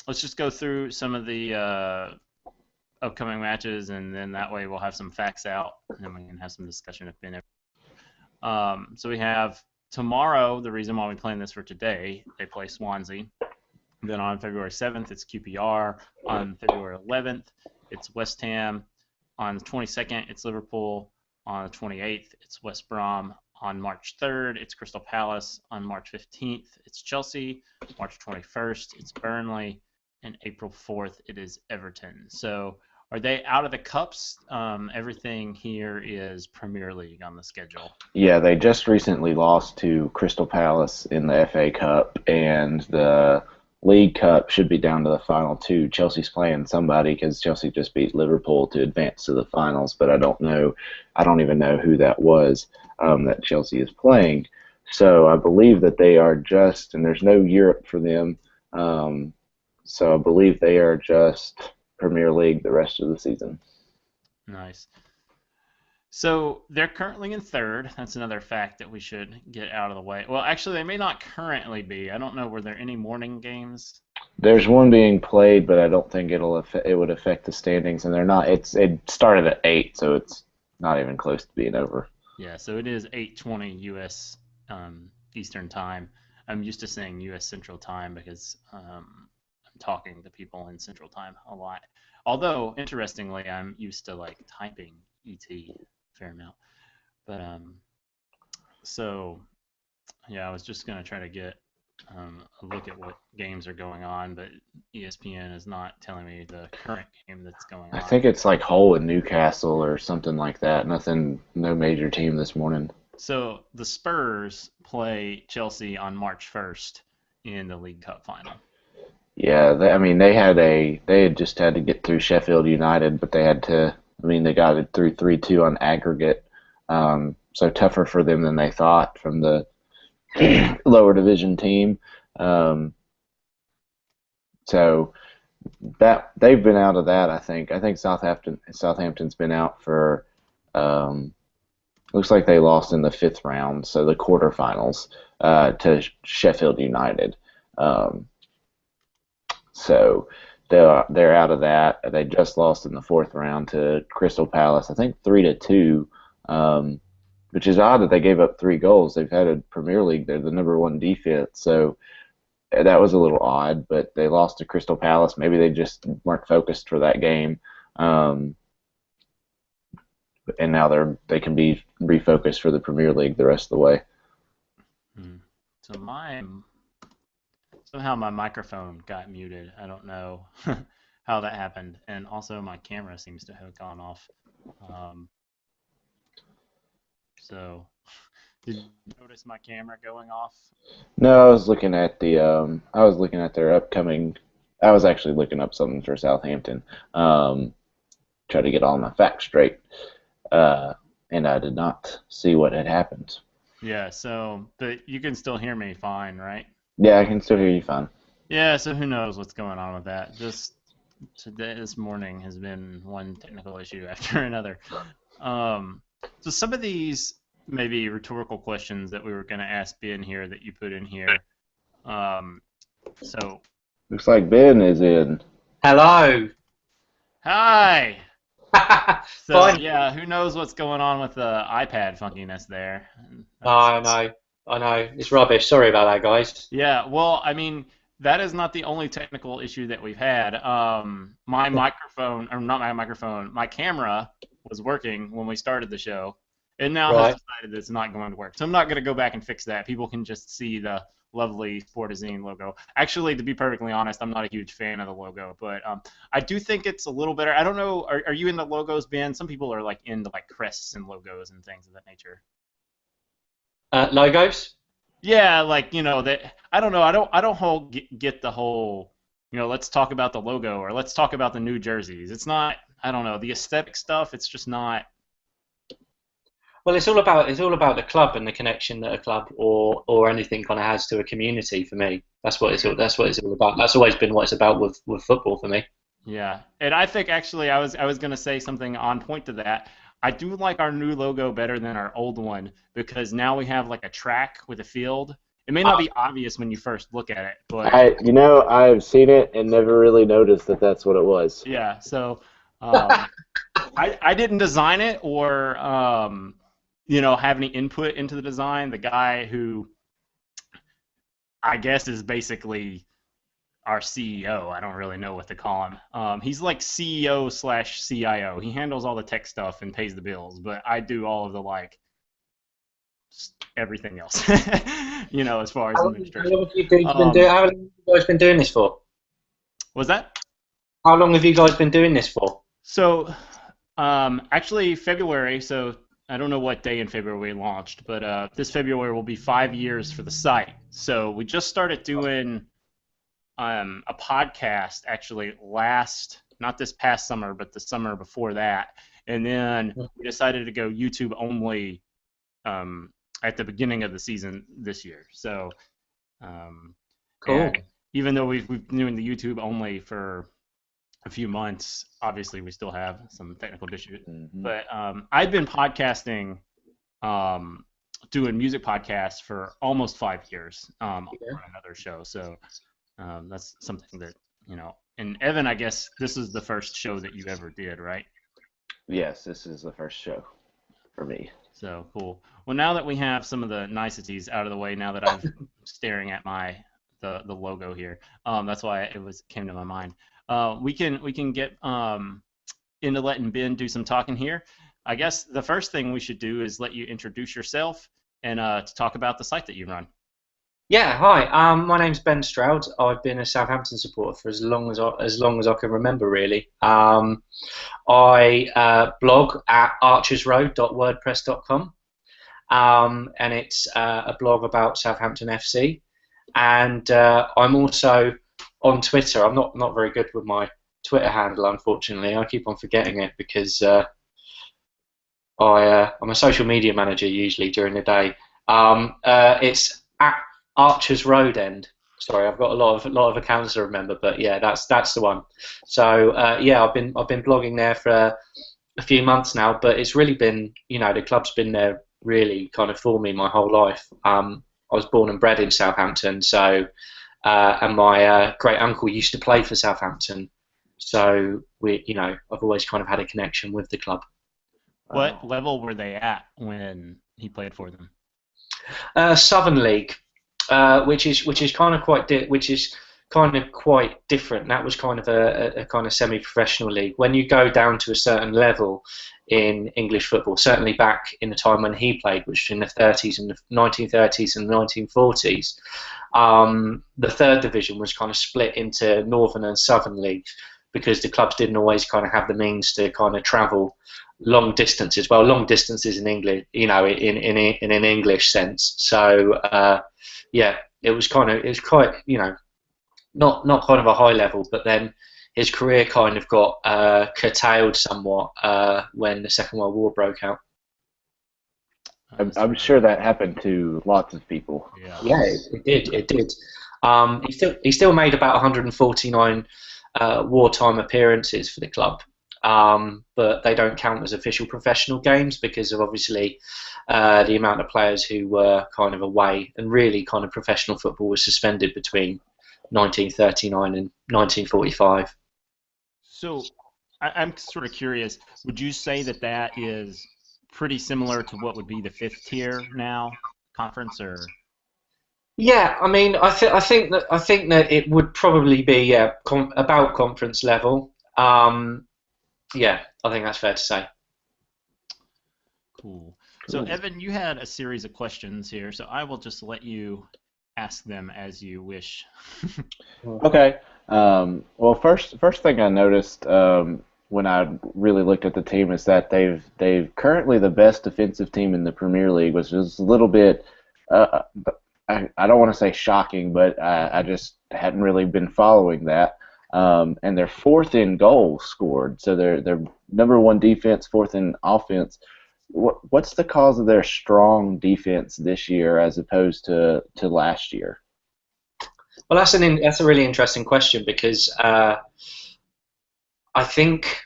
let's just go through some of the upcoming matches, and then that way we'll have some facts out, and then we can have some discussion if Ben. So we have tomorrow. The reason why we plan this for today, they play Swansea. Then on February 7th, it's QPR. On February 11th, it's West Ham. On the 22nd, it's Liverpool. On the 28th, it's West Brom. On March 3rd, it's Crystal Palace. On March 15th, it's Chelsea. March 21st, it's Burnley. And April 4th, it is Everton. So are they out of the cups? Everything here is Premier League on the schedule. Yeah, they just recently lost to Crystal Palace in the FA Cup, and the League Cup should be down to the final two. Chelsea's playing somebody because Chelsea just beat Liverpool to advance to the finals, but I don't know. I don't even know who that was that Chelsea is playing. So I believe that they are just, and there's no Europe for them. So I believe they are just Premier League the rest of the season. Nice. So they're currently in third. That's another fact that we should get out of the way. Well, actually, they may not currently be. I don't know. Were there any morning games? There's one being played, but I don't think it would affect the standings, and they're not. It started at 8, so it's not even close to being over. Yeah, so it is 8:20 U.S. Eastern Time. I'm used to saying U.S. Central Time because I'm talking to people in Central Time a lot. Although, interestingly, I'm used to like typing ET a fair amount. But so yeah, I was just gonna try to get a look at what games are going on, but ESPN is not telling me the current game that's going I on. think it's like Hull and Newcastle or something like that. Nothing, no major team this morning. So the Spurs play Chelsea on March 1st in the League Cup final. Yeah, I mean, they had just had to get through Sheffield United, but they had to. I mean, they got it through 3-2 on aggregate. So tougher for them than they thought from the lower division team. Um, so that they've been out of that. I think Southampton's been out for. Um, Looks like they lost in the fifth round, so the quarterfinals to Sheffield United. Um, so they're out of that. They just lost in the fourth round to Crystal Palace, I think 3-2, which is odd that they gave up 3 goals. They've had a Premier League; they're the number one defense, so that was a little odd. But they lost to Crystal Palace. Maybe they just weren't focused for that game. Um, and now they can be refocused for the Premier League the rest of the way. Hmm. So somehow my microphone got muted. I don't know how that happened, and also my camera seems to have gone off. Um, so did you notice my camera going off? No, I was looking at their upcoming. I was actually looking up something for Southampton. Um, Try to get all my facts straight, uh, and I did not see what had happened. Yeah. So, but you can still hear me fine, right? Yeah, I can still hear you fine. Yeah. So who knows what's going on with that? Just this morning has been one technical issue after another. Um, so some of these maybe rhetorical questions that we were going to ask Ben here that you put in here. Um, so, Looks like Ben is in. Hello. hi. So Fine. yeah, who knows what's going on with the iPad funkiness there? That's I know. I know. It's rubbish. Sorry about that, guys. yeah. Well, I mean, that is not the only technical issue that we've had. My microphone, or not my microphone, my camera was working when we started the show. It now has Right. decided that it's not going to work. So I'm not going to go back and fix that. People can just see the lovely Sportazine logo. Actually, to be perfectly honest, I'm not a huge fan of the logo, but I do think it's a little better. I don't know. Are you into logos, Ben? Some people are like into like crests and logos and things of that nature. Logos? Yeah, like that. I don't know. I don't get the whole. Let's talk about the logo or let's talk about the new jerseys. It's not. I don't know the aesthetic stuff. It's just not. Well, it's all about the club and the connection that a club or anything kind of has to a community. For me, that's what it's all about. That's always been what it's about with football for me. Yeah, and I think actually I was gonna say something on point to that. I do like our new logo better than our old one because now we have like a track with a field, It may not be obvious when you first look at it, but I've seen it and never really noticed that that's what it was. yeah. So I didn't design it or have any input into the design. The guy who I guess is basically our CEO. I don't really know what to call him. He's like CEO/CIO. He handles all the tech stuff and pays the bills, but I do all of the everything else. As far as administration. How long have you guys been doing this for? Was that? How long have you guys been doing this for? So, actually February. So I don't know what day in February we launched, but this February will be 5 years for the site. So we just started doing a podcast actually not this past summer, but the summer before that, and then we decided to go YouTube only at the beginning of the season this year. So, cool. Even though we've been doing the YouTube only for a few months, obviously we still have some technical issues. Mm-hmm. But I've been podcasting, doing music podcasts for almost 5 years on another show. So that's something that, and Evan, I guess this is the first show that you ever did, right? Yes, this is the first show for me. So cool. Well, now that we have some of the niceties out of the way, now that I'm staring at the logo here, that's why it came to my mind. We can get into letting Ben do some talking here. I guess the first thing we should do is let you introduce yourself and to talk about the site that you run. Yeah, hi. My name's Ben Stroud. I've been a Southampton supporter for as long as I can remember, really. I blog at archersroad.wordpress.com, and it's a blog about Southampton FC. And I'm also on Twitter. I'm not very good with my Twitter handle, unfortunately. I keep on forgetting it because I'm a social media manager usually during the day. It's at Archers Road End. Sorry, I've got a lot of accounts to remember, but yeah, that's the one. So yeah, I've been blogging there for a few months now, but it's really been, the club's been there really kind of for me my whole life. I was born and bred in Southampton, so and my great uncle used to play for Southampton, so I've always kind of had a connection with the club. What level were they at when he played for them? Southern League. Which is kind of quite different. That was kind of a kind of semi-professional league. When you go down to a certain level in English football, certainly back in the time when he played, which was in the 30s and the 1930s and 1940s, the third division was kind of split into Northern and Southern leagues because the clubs didn't always kind of have the means to kind of travel long distances. Well, long distances in English, in an English sense. So. Yeah, it was quite, not kind of a high level, but then his career kind of got curtailed somewhat when the Second World War broke out. I'm sure that happened to lots of people. Yeah, it did. He still made about 149 wartime appearances for the club. But they don't count as official professional games because of obviously the amount of players who were kind of away, and really kind of professional football was suspended between 1939 and 1945. So I'm sort of curious, would you say that is pretty similar to what would be the fifth tier now conference, or? Yeah, I mean, I think that it would probably be about conference level. Yeah, I think that's fair to say. Cool. So, Evan, you had a series of questions here, so I will just let you ask them as you wish. Okay. Well, first thing I noticed when I really looked at the team is that they've currently the best defensive team in the Premier League, which is a little bit I don't want to say shocking, but I just hadn't really been following that. And they're fourth in goals scored, so they're number one defense, fourth in offense. What's the cause of their strong defense this year as opposed to last year? Well, that's a really interesting question because I think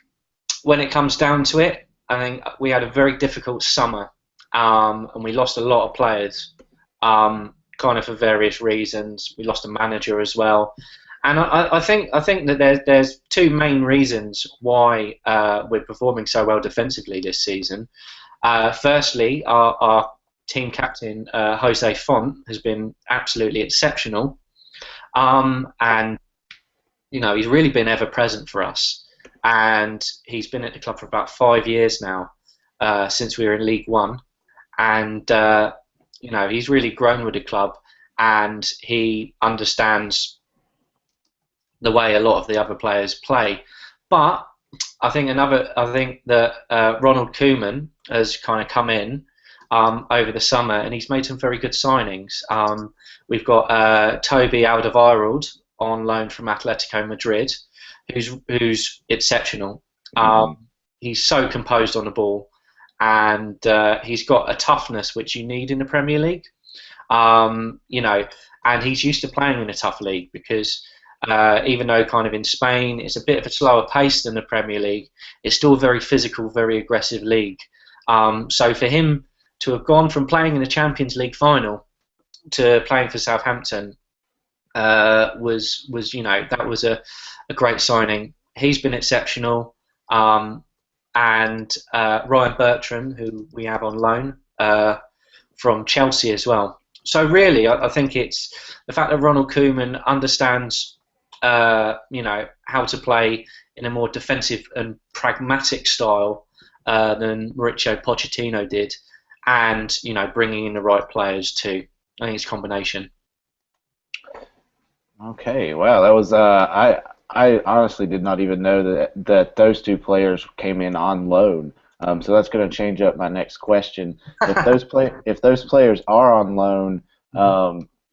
when it comes down to it, I think we had a very difficult summer and we lost a lot of players. kind of for various reasons. We lost a manager as well, and I think that there's two main reasons why we're performing so well defensively this season. Firstly, our team captain Jose Font has been absolutely exceptional, and he's really been ever present for us, and he's been at the club for about 5 years now, since we were in League One, and he's really grown with the club, and he understands the way a lot of the other players play. But I think that Ronald Koeman has kind of come in over the summer, and he's made some very good signings. We've got Toby Alderweireld on loan from Atletico Madrid, who's exceptional. He's so composed on the ball, and he's got a toughness which you need in the Premier League. And he's used to playing in a tough league, because even though kind of in Spain it's a bit of a slower pace than the Premier League, it's still a very physical, very aggressive league. So for him to have gone from playing in the Champions League final to playing for Southampton was a great signing. He's been exceptional, and Ryan Bertrand, who we have on loan from Chelsea as well. So really, I think it's the fact that Ronald Koeman understands how to play in a more defensive and pragmatic style than Mauricio Pochettino did, and bringing in the right players too. I think it's a combination. Okay, wow, that was I honestly did not even know that those two players came in on loan. So that's going to change up my next question. If those players are on loan,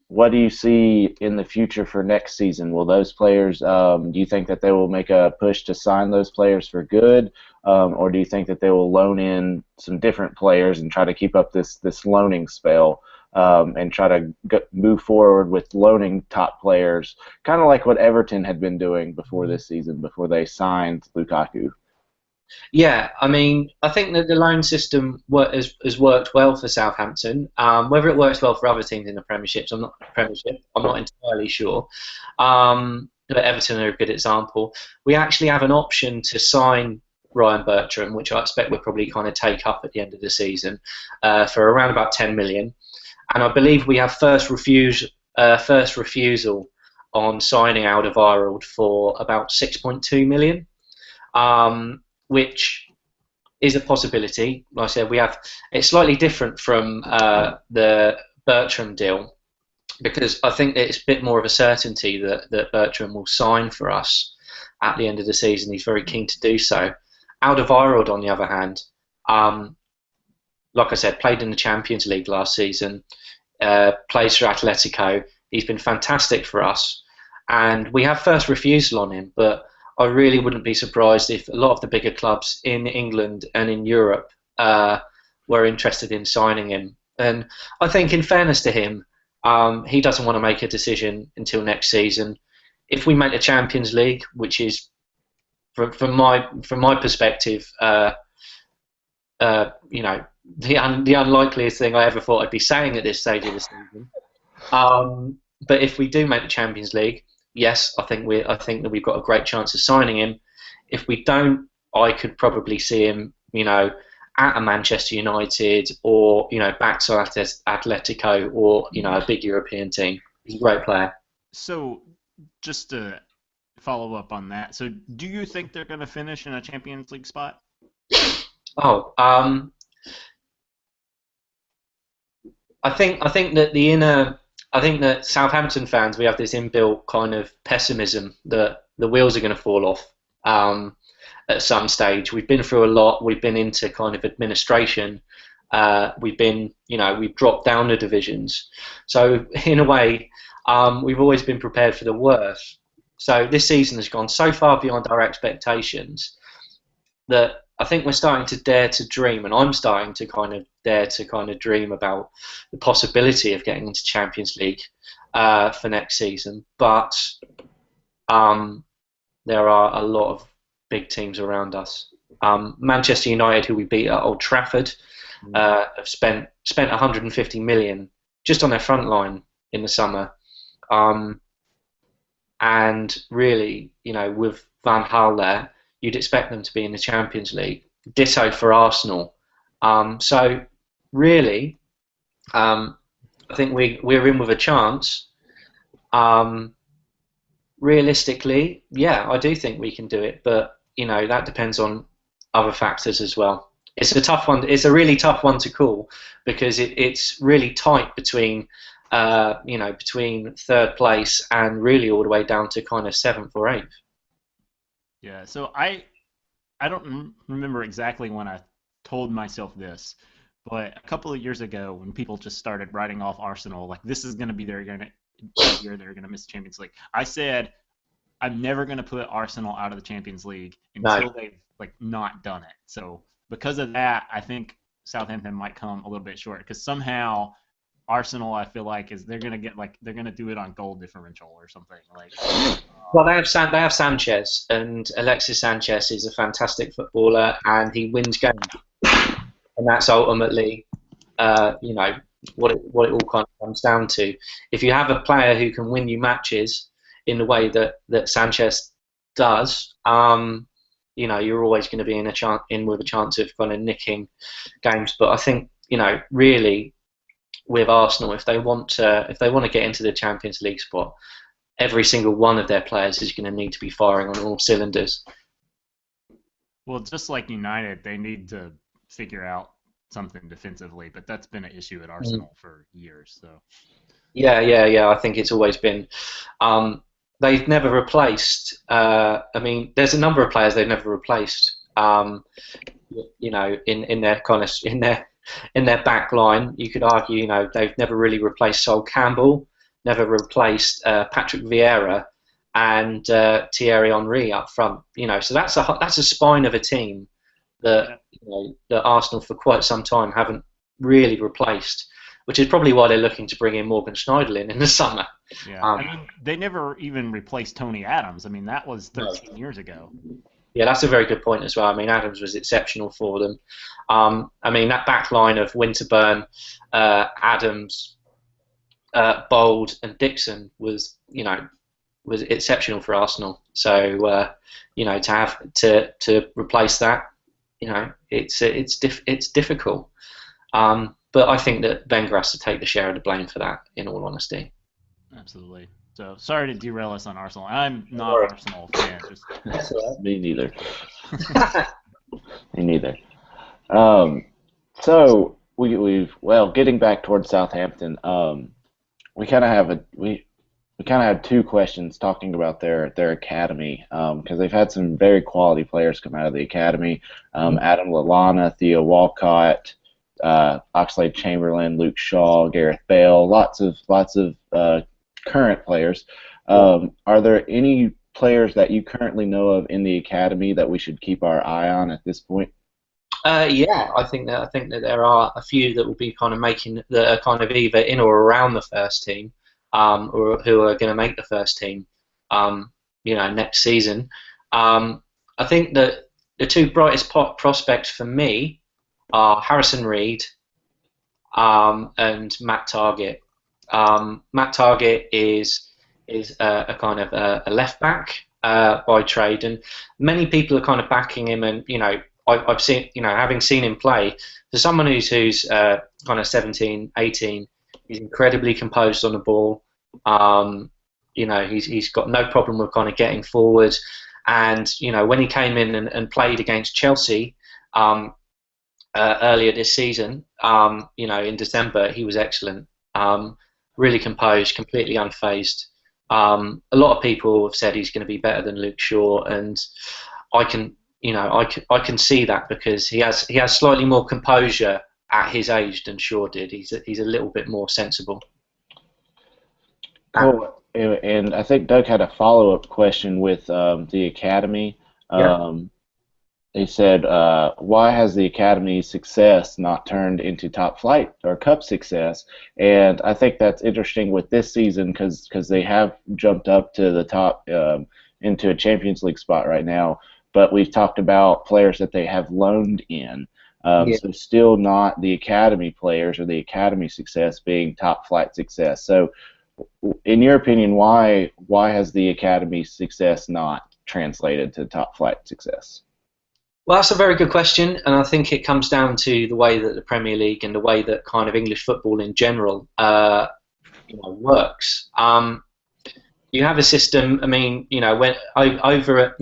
what do you see in the future for next season? Will those players? Do you think that they will make a push to sign those players for good, or do you think that they will loan in some different players and try to keep up this loaning spell? And try to move forward with loaning top players, kind of like what Everton had been doing before this season, before they signed Lukaku. Yeah, I mean, I think that the loan system has worked well for Southampton. Whether it works well for other teams in the Premiership, I'm not entirely sure. But Everton are a good example. We actually have an option to sign Ryan Bertrand, which I expect we'll probably kind of take up at the end of the season for around about 10 million. And I believe we have first refusal on signing Alderweireld for about 6.2 million, which is a possibility. Like I said, it's slightly different from the Bertrand deal, because I think it's a bit more of a certainty that Bertrand will sign for us at the end of the season. He's very keen to do so. Alderweireld, on the other hand, like I said, played in the Champions League last season, plays for Atletico. He's been fantastic for us, and we have first refusal on him, but I really wouldn't be surprised if a lot of the bigger clubs in England and in Europe were interested in signing him. And I think, in fairness to him, he doesn't want to make a decision until next season. If we make the Champions League, which is, from my perspective, the unlikeliest thing I ever thought I'd be saying at this stage of the season. But if we do make the Champions League, yes, I think that we've got a great chance of signing him. If we don't, I could probably see him, at a Manchester United, or back to Atletico, or a big European team. He's a great player. So, just to follow up on that, so do you think they're going to finish in a Champions League spot? Oh, I think that Southampton fans, we have this inbuilt kind of pessimism that the wheels are going to fall off at some stage. We've been through a lot. We've been into kind of administration. We've dropped down the divisions. So in a way, we've always been prepared for the worst. So this season has gone so far beyond our expectations that I think we're starting to dare to dream, and I'm starting to kind of dare to kind of dream about the possibility of getting into Champions League for next season. But there are a lot of big teams around us. Manchester United, who we beat at Old Trafford, have spent 150 million just on their front line in the summer. And really, with Van Gaal there, you'd expect them to be in the Champions League. Ditto for Arsenal. So really, I think we're in with a chance. Realistically, yeah, I do think we can do it, but that depends on other factors as well. It's a tough one. It's a really tough one to call because it's really tight between between third place and really all the way down to kind of 7th or 8th. Yeah. So I don't remember exactly when I told myself this, but a couple of years ago when people just started writing off Arsenal, like this is going to be their year they're going to miss the Champions League. I said I'm never going to put Arsenal out of the Champions League until they've not done it. So because of that, I think Southampton might come a little bit short because somehow Arsenal, I feel like, they're going to do it on goal differential or something like. Well, they have Sanchez, and Alexis Sanchez is a fantastic footballer, and he wins games, and that's ultimately, what it all kind of comes down to. If you have a player who can win you matches in the way that Sanchez does, you're always going to be in with a chance of kind of nicking games. But I think really with Arsenal, if they want to get into the Champions League spot, every single one of their players is going to need to be firing on all cylinders. Well, just like United, they need to figure out something defensively, but that's been an issue at Arsenal for years. So. Yeah. I think it's always been. They've never replaced. There's a number of players they've never replaced. In their back line, you could argue, they've never really replaced Sol Campbell, never replaced Patrick Vieira, and Thierry Henry up front. So that's a spine of a team that that Arsenal for quite some time haven't really replaced, which is probably why they're looking to bring in Morgan Schneiderlin in the summer. Yeah, they never even replaced Tony Adams. That was 13 years ago. Yeah, that's a very good point as well. Adams was exceptional for them. That back line of Winterburn, Adams, Bold, and Dixon was exceptional for Arsenal. So to replace that, it's difficult. But I think that Wenger has to take the share of the blame for that, in all honesty. Absolutely. So sorry to derail us on Arsenal. I'm not an Arsenal fan. Me neither. Me neither. So getting back towards Southampton, we kind of have two questions talking about their academy because they've had some very quality players come out of the academy. Adam Lallana, Theo Walcott, Oxlade-Chamberlain, Luke Shaw, Gareth Bale, lots of current players. Are there any players that you currently know of in the academy that we should keep our eye on at this point? Yeah, I think that there are a few that will be kind of that are kind of either in or around the first team, or who are going to make the first team, next season. I think that the two brightest prospects for me are Harrison Reed and Matt Targett. Matt Targett is a kind of a left back by trade, and many people are kind of backing him. And I've seen, having seen him play, for someone who's kind of 17, 18, he's incredibly composed on the ball. He's got no problem with kind of getting forward. And when he came in and played against Chelsea earlier this season, in December, he was excellent. Really composed, completely unfazed. A lot of people have said he's going to be better than Luke Shaw, and I can see that because he has slightly more composure at his age than Shaw did. He's a little bit more sensible. Cool. And I think Doug had a follow-up question with the academy. They said, why has the academy's success not turned into top flight or cup success? And I think that's interesting with this season because they have jumped up to the top into a Champions League spot right now. But we've talked about players that they have loaned in. So still not the academy players or the academy success being top flight success. So in your opinion, why has the academy success not translated to top flight success? Well, that's a very good question, and I think it comes down to the way that the Premier League and the way that kind of English football in general, works. You have a system. I mean, when over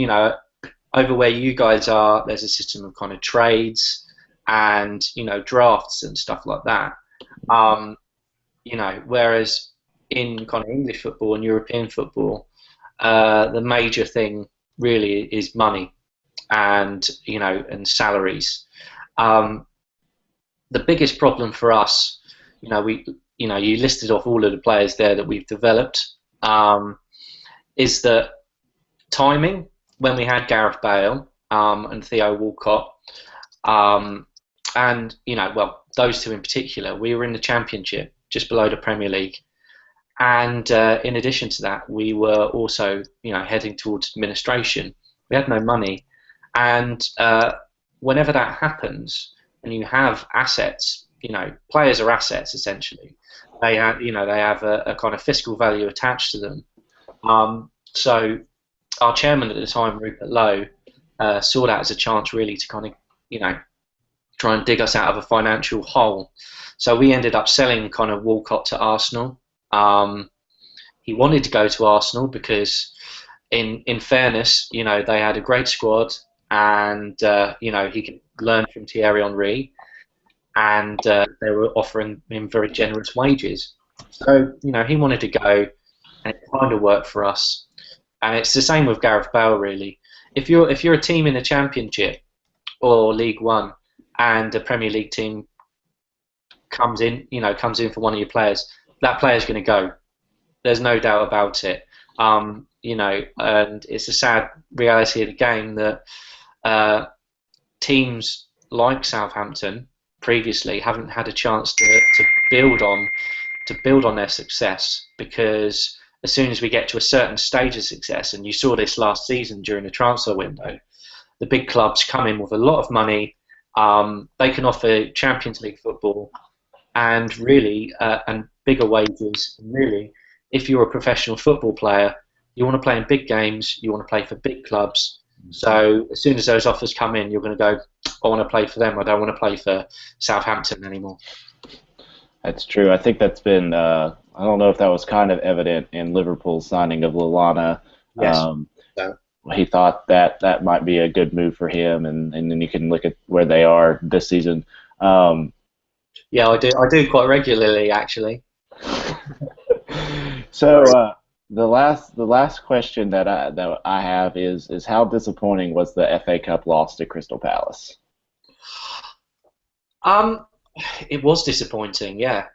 where you guys are, there's a system of kind of trades and drafts and stuff like that. Um, whereas in kind of English football and European football, the major thing really is money and and salaries. Um, the biggest problem for us, you listed off all of the players there that we've developed, is that timing when we had Gareth Bale and Theo Walcott, and those two in particular, we were in the Championship, just below the Premier League, and in addition to that, we were also heading towards administration. We had no money, and whenever that happens, and you have assets, players are assets essentially. They have a kind of fiscal value attached to them. So our chairman at the time, Rupert Lowe, saw that as a chance really to kind of try and dig us out of a financial hole. So we ended up selling kind of Walcott to Arsenal. He wanted to go to Arsenal because, in fairness, they had a great squad, and he could learn from Thierry Henry, and they were offering him very generous wages. So he wanted to go, and it kind of worked for us. And it's the same with Gareth Bale, really. If you're a team in the Championship or League One, and a Premier League team comes in for one of your players, that player's going to go. There's no doubt about it. And it's a sad reality of the game that teams like Southampton previously haven't had a chance to build on their success, because as soon as we get to a certain stage of success, and you saw this last season during the transfer window, the big clubs come in with a lot of money. They can offer Champions League football and bigger wages. Really, if you're a professional football player, you want to play in big games, you want to play for big clubs. So as soon as those offers come in, you're going to go, I want to play for them. I don't want to play for Southampton anymore. That's true. I think that's been, I don't know if that was kind of evident in Liverpool's signing of Lallana. Yes. He thought that might be a good move for him, and then you can look at where they are this season. Yeah, I do quite regularly, actually. So the last question that I have is how disappointing was the FA Cup loss to Crystal Palace? It was disappointing, yeah.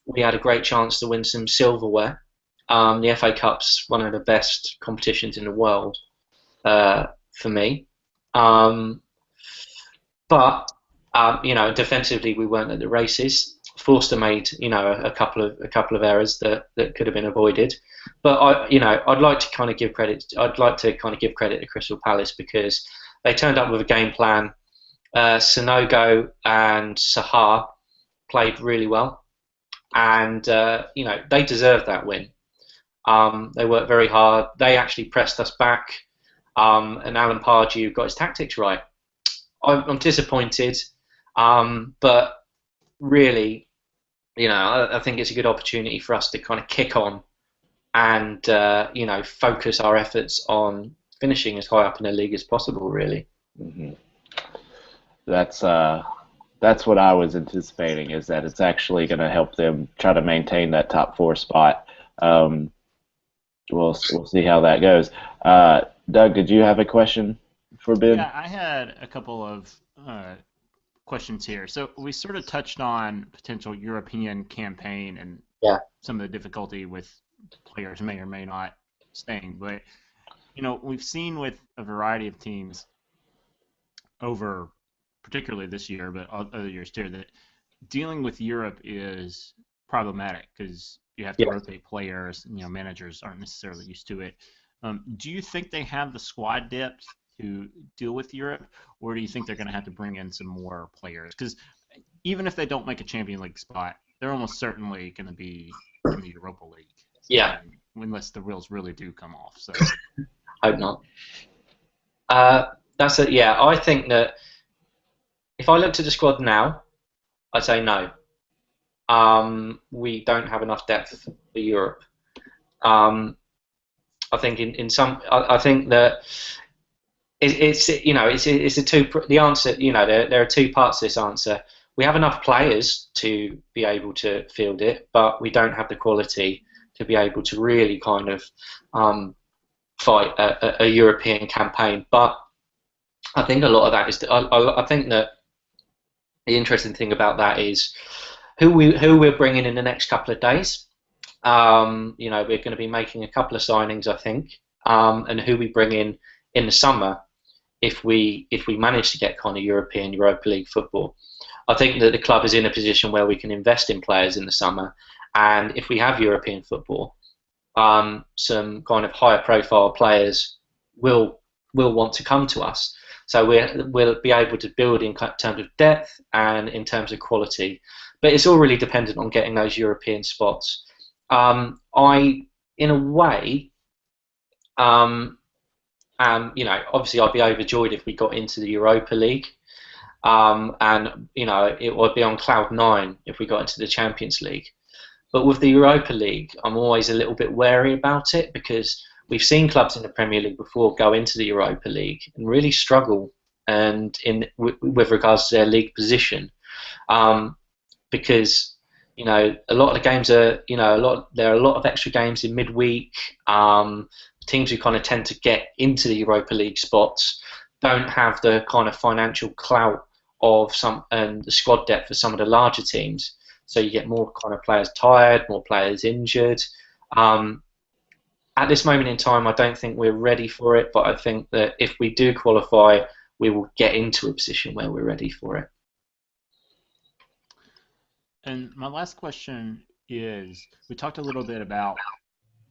We had a great chance to win some silverware. The FA Cup's one of the best competitions in the world for me. But defensively we weren't at the races. Forster made a couple of errors that could have been avoided. But I'd like to kind of give credit. I'd like to kind of give credit to Crystal Palace, because they turned up with a game plan. Sanogo and Sahar played really well, and they deserved that win. They worked very hard. They actually pressed us back, and Alan Pardew got his tactics right. I'm disappointed, but really, I think it's a good opportunity for us to kind of kick on and focus our efforts on finishing as high up in the league as possible. Really. Mm-hmm. That's what I was anticipating, is that it's actually going to help them try to maintain that top 4 spot. We'll see how that goes. Doug, did you have a question for Ben? Yeah, I had a couple of questions here. So we sort of touched on potential European campaign and some of the difficulty with players may or may not staying. But, we've seen with a variety of teams over particularly this year, but other years too, that dealing with Europe is problematic because you have to rotate players. Managers aren't necessarily used to it. Do you think they have the squad depth to deal with Europe, or do you think they're going to have to bring in some more players? Because even if they don't make a Champions League spot, they're almost certainly going to be in the Europa League. Yeah. Unless the wheels really do come off. So. Hope not. That's it. Yeah, I think that if I looked at the squad now, I'd say no. We don't have enough depth for Europe. I think in some, I think that it's a two. The answer, there are two parts to this answer. We have enough players to be able to field it, but we don't have the quality to be able to really kind of fight a European campaign. But I think a lot of that is. I think that the interesting thing about that is who we're bringing in the next couple of days. We're going to be making a couple of signings, I think, and who we bring in the summer if we manage to get kind of European Europa League football. I think that the club is in a position where we can invest in players in the summer, and if we have European football, some kind of higher profile players will want to come to us. So we'll be able to build in terms of depth and in terms of quality, but it's all really dependent on getting those European spots. In a way, obviously I'd be overjoyed if we got into the Europa League, and it would be on cloud nine if we got into the Champions League. But with the Europa League, I'm always a little bit wary about it because we've seen clubs in the Premier League before go into the Europa League and really struggle, and with regards to their league position, because a lot of the games are there are a lot of extra games in midweek. Teams who kind of tend to get into the Europa League spots don't have the kind of financial clout of some and the squad depth for some of the larger teams. So you get more kind of players tired, more players injured. At this moment in time, I don't think we're ready for it, but I think that if we do qualify, we will get into a position where we're ready for it. And my last question is, we talked a little bit about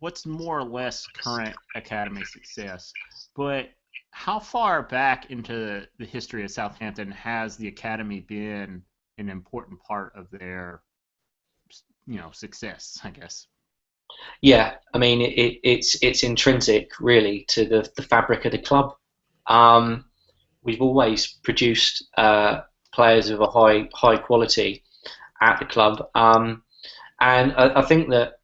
what's more or less current academy success, but how far back into the history of Southampton has the academy been an important part of their, success, I guess? Yeah, I mean it's intrinsic really to the fabric of the club. We've always produced players of a high quality at the club, and I think that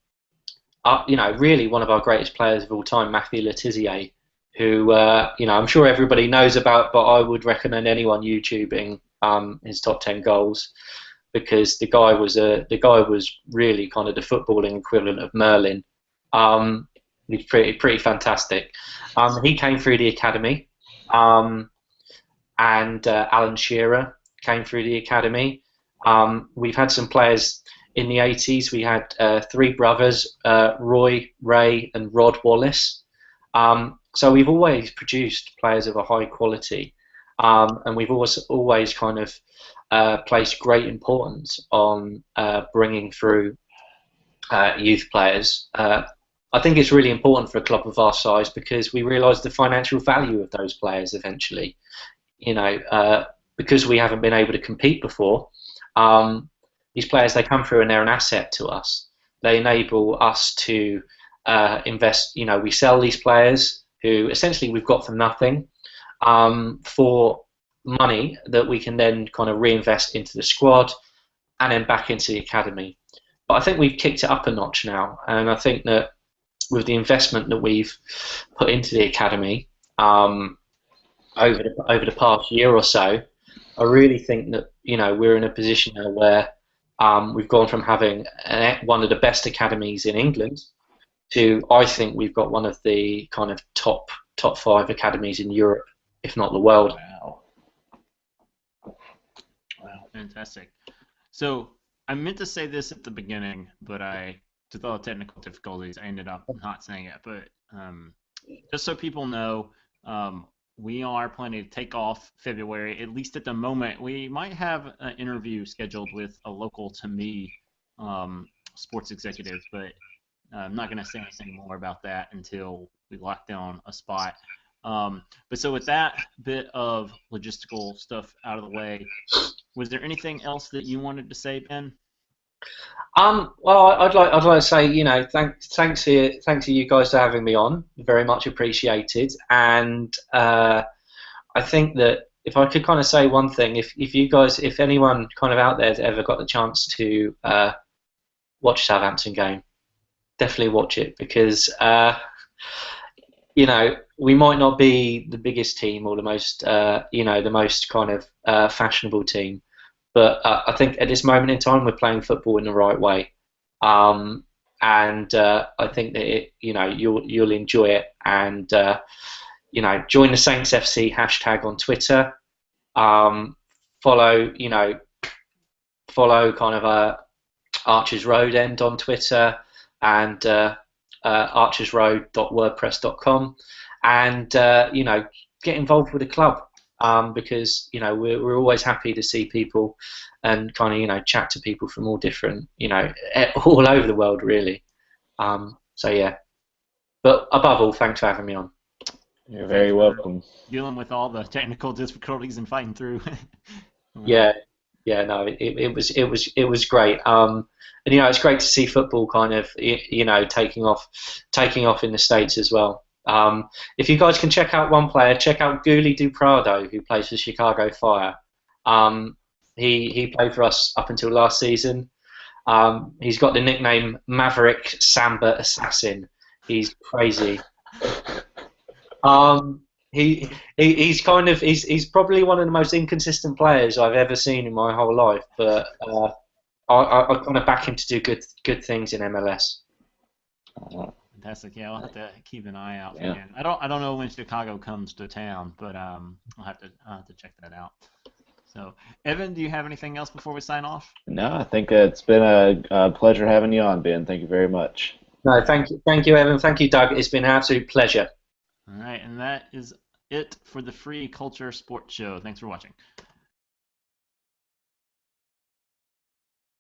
really one of our greatest players of all time, Matthew Letizia, who I'm sure everybody knows about, but I would recommend anyone YouTubing his top 10 goals, because the guy was really kind of the footballing equivalent of Merlin. He's pretty fantastic. He came through the academy, and Alan Shearer came through the academy. We've had some players in the 80s. We had three brothers, Roy, Ray, and Rod Wallace. So we've always produced players of a high quality, and we've always kind of placed great importance on bringing through youth players. I think it's really important for a club of our size because we realise the financial value of those players eventually. Because we haven't been able to compete before, these players, they come through and they're an asset to us. They enable us to invest. We sell these players who essentially we've got for nothing, for money that we can then kind of reinvest into the squad and then back into the academy. But I think we've kicked it up a notch now, and I think that with the investment that we've put into the academy over the past year or so, I really think that we're in a position now where we've gone from having one of the best academies in England to, I think we've got one of the kind of top 5 academies in Europe, if not the world. Wow, fantastic. So I meant to say this at the beginning, but to all the technical difficulties, I ended up not saying it. But just so people know, we are planning to take off February, at least at the moment. We might have an interview scheduled with a local to me sports executive, but I'm not going to say anything more about that until we lock down a spot. But so with that bit of logistical stuff out of the way, was there anything else that you wanted to say, Ben? Well, I'd like to say, thanks to you guys for having me on. Very much appreciated. And I think that if I could kind of say one thing, if you guys, if anyone kind of out there's ever got the chance to watch a Southampton game, definitely watch it because we might not be the biggest team or the most the most kind of fashionable team, but I think at this moment in time we're playing football in the right way, and I think that you'll enjoy it, and join the Saints FC hashtag on Twitter, follow follow kind of Archers Road End on Twitter, and archersroad.wordpress.com, and get involved with the club, because we're always happy to see people and kind of chat to people from all different all over the world really. So yeah, but above all, thanks for having me on. You're very welcome. Dealing with all the technical difficulties and fighting through. Yeah, no, it was great. And it's great to see football kind of taking off in the States as well. If you guys can check out one player, check out Guli Duprado, who plays for Chicago Fire. He played for us up until last season. He's got the nickname Maverick Samba Assassin. He's crazy. He's probably one of the most inconsistent players I've ever seen in my whole life, but I kind of back him to do good things in MLS. Fantastic. Yeah, I'll have to keep an eye out for Yeah. him. I don't know when Chicago comes to town, but I'll have to check that out. So, Evan, do you have anything else before we sign off? No, I think it's been a pleasure having you on, Ben. Thank you very much. No, thank you, Evan. Thank you, Doug. It's been an absolute pleasure. All right, and that is it for the Free Culture Sports Show. Thanks for watching.